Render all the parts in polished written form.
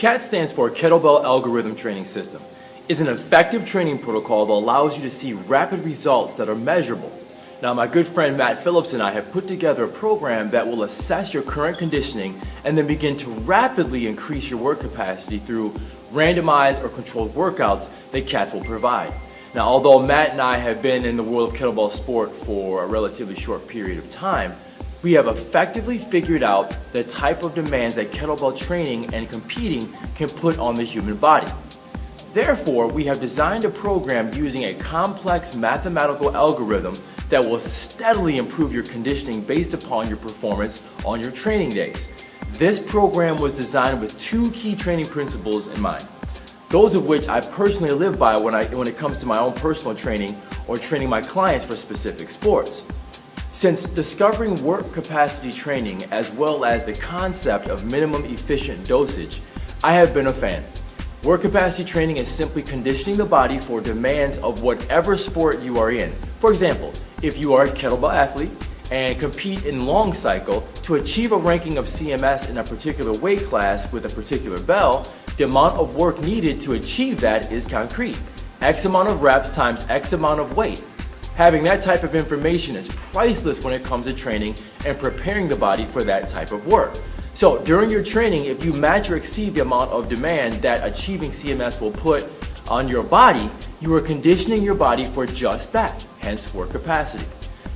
K.A.T.S stands for Kettlebell Algorithm Training System. It's an effective training protocol that allows you to see rapid results that are measurable. Now, my good friend Matt Phillips and I have put together a program that will assess your current conditioning and then begin to rapidly increase your work capacity through randomized or controlled workouts that K.A.T.S will provide. Now, although Matt and I have been in the world of kettlebell sport for a relatively short period of time, we have effectively figured out the type of demands that kettlebell training and competing can put on the human body. Therefore, we have designed a program using a complex mathematical algorithm that will steadily improve your conditioning based upon your performance on your training days. This program was designed with two key training principles in mind, those of which I personally live by when it comes to my own personal training or training my clients for specific sports. Since discovering work capacity training as well as the concept of minimum efficient dosage, I have been a fan. Work capacity training is simply conditioning the body for demands of whatever sport you are in. For example, if you are a kettlebell athlete and compete in long cycle, to achieve a ranking of CMS in a particular weight class with a particular bell, the amount of work needed to achieve that is concrete. X amount of reps times X amount of weight. Having that type of information is priceless when it comes to training and preparing the body for that type of work. So during your training, if you match or exceed the amount of demand that achieving CMS will put on your body, you are conditioning your body for just that, hence work capacity.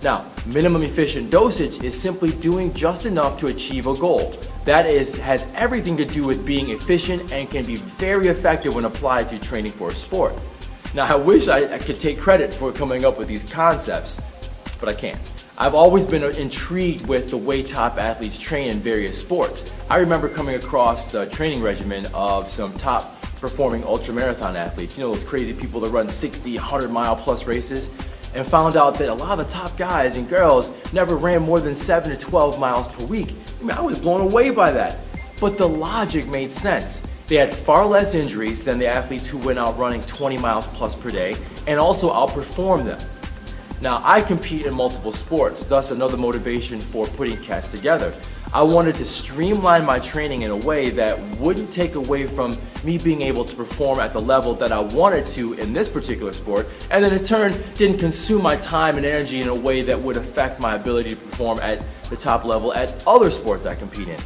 Now, minimum efficient dosage is simply doing just enough to achieve a goal. That has everything to do with being efficient and can be very effective when applied to training for a sport. Now, I wish I could take credit for coming up with these concepts, but I can't. I've always been intrigued with the way top athletes train in various sports. I remember coming across the training regimen of some top performing ultramarathon athletes, those crazy people that run 60, 100-mile plus races, and found out that a lot of the top guys and girls never ran more than 7 to 12 miles per week. I was blown away by that. But the logic made sense. They had far less injuries than the athletes who went out running 20 miles plus per day and also outperformed them. Now, I compete in multiple sports, thus another motivation for putting K.A.T.S together. I wanted to streamline my training in a way that wouldn't take away from me being able to perform at the level that I wanted to in this particular sport, and then in turn didn't consume my time and energy in a way that would affect my ability to perform at the top level at other sports I compete in.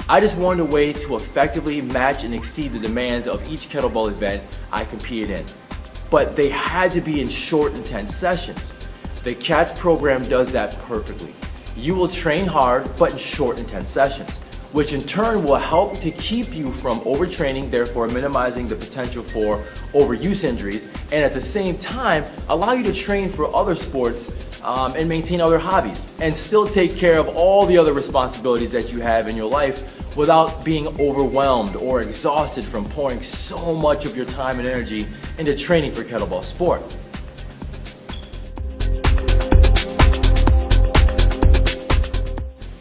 I just wanted a way to effectively match and exceed the demands of each kettlebell event I competed in. But they had to be in short, intense sessions. The K.A.T.S program does that perfectly. You will train hard, but in short, intense sessions, which in turn will help to keep you from overtraining, therefore minimizing the potential for overuse injuries, and at the same time, allow you to train for other sports and maintain other hobbies, and still take care of all the other responsibilities that you have in your life without being overwhelmed or exhausted from pouring so much of your time and energy into training for kettlebell sport.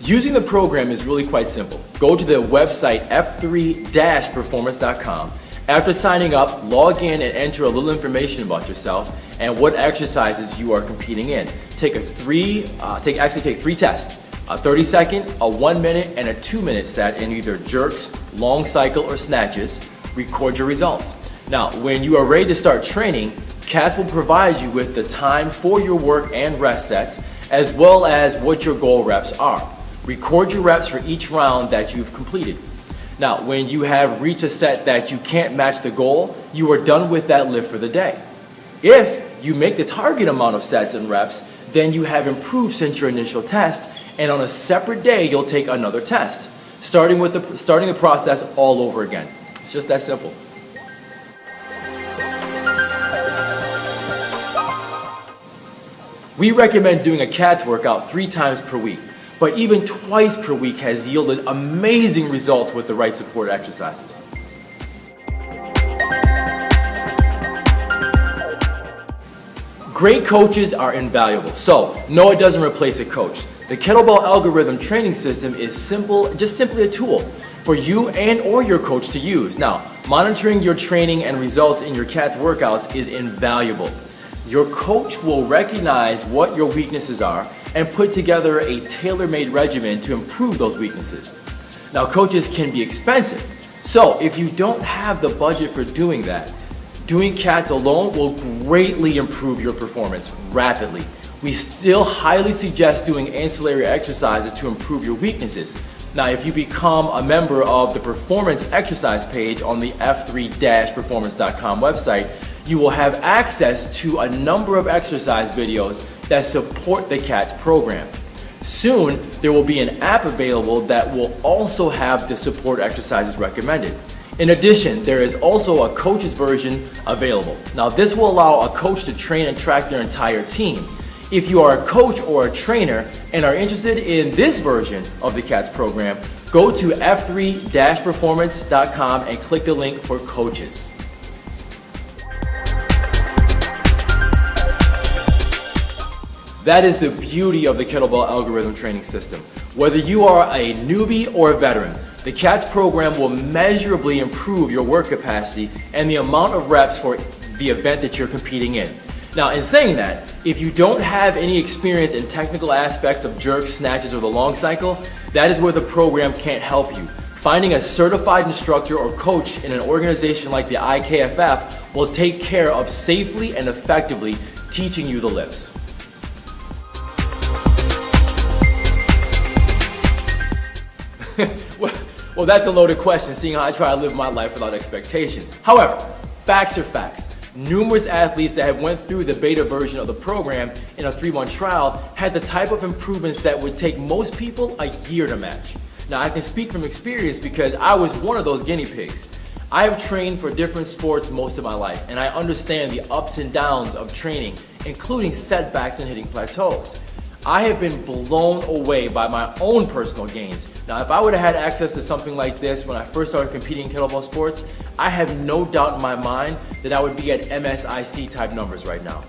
Using the program is really quite simple. Go to the website f3-performance.com. After signing up, log in and enter a little information about yourself and what exercises you are competing in. Take three tests, a 30-second, a 1-minute, and a 2-minute set in either jerks, long cycle, or snatches. Record your results. Now, when you are ready to start training, K.A.T.S will provide you with the time for your work and rest sets, as well as what your goal reps are. Record your reps for each round that you've completed. Now, when you have reached a set that you can't match the goal, you are done with that lift for the day. If you make the target amount of sets and reps, then you have improved since your initial test, and on a separate day, you'll take another test, starting the process all over again. It's just that simple. We recommend doing a K.A.T.S workout 3 times per week, but even twice per week has yielded amazing results with the right support exercises. Great coaches are invaluable, so no, it doesn't replace a coach. The Kettlebell Algorithm Training System is simply a tool for you and or your coach to use. Now, monitoring your training and results in your K.A.T.S workouts is invaluable. Your coach will recognize what your weaknesses are and put together a tailor-made regimen to improve those weaknesses. Now, coaches can be expensive, So if you don't have the budget for doing that, doing K.A.T.S alone will greatly improve your performance rapidly. We still highly suggest doing ancillary exercises to improve your weaknesses. Now, if you become a member of the performance exercise page on the f3-performance.com website, you will have access to a number of exercise videos that support the K.A.T.S program. Soon, there will be an app available that will also have the support exercises recommended. In addition, there is also a coach's version available. Now, this will allow a coach to train and track their entire team. If you are a coach or a trainer and are interested in this version of the K.A.T.S program, go to f3-performance.com and click the link for coaches. That is the beauty of the kettlebell algorithm training system. Whether you are a newbie or a veteran, the K.A.T.S program will measurably improve your work capacity and the amount of reps for the event that you're competing in. Now, in saying that, if you don't have any experience in technical aspects of jerks, snatches, or the long cycle, that is where the program can't help you. Finding a certified instructor or coach in an organization like the IKFF will take care of safely and effectively teaching you the lifts. Well, that's a loaded question, seeing how I try to live my life without expectations. However, facts are facts. Numerous athletes that have went through the beta version of the program in a 3-month trial had the type of improvements that would take most people a year to match. Now, I can speak from experience because I was one of those guinea pigs. I have trained for different sports most of my life, and I understand the ups and downs of training, including setbacks and hitting plateaus. I have been blown away by my own personal gains. Now, if I would have had access to something like this when I first started competing in kettlebell sports, I have no doubt in my mind that I would be at MSIC type numbers right now.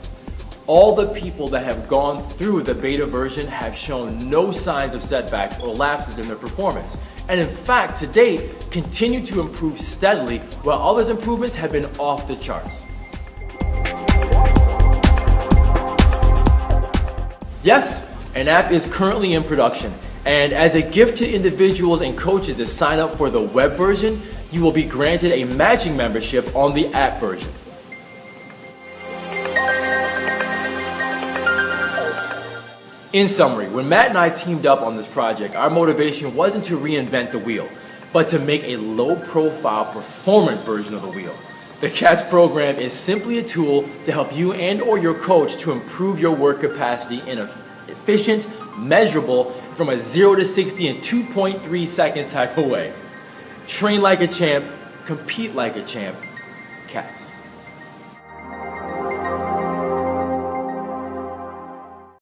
All the people that have gone through the beta version have shown no signs of setbacks or lapses in their performance. And in fact, to date, continue to improve steadily, while others' improvements have been off the charts. Yes, an app is currently in production, and as a gift to individuals and coaches that sign up for the web version, you will be granted a matching membership on the app version. In summary, when Matt and I teamed up on this project, our motivation wasn't to reinvent the wheel, but to make a low-profile performance version of the wheel. The K.A.T.S program is simply a tool to help you and or your coach to improve your work capacity in an efficient, measurable, from a 0 to 60 in 2.3 seconds type of way. Train like a champ, compete like a champ, K.A.T.S.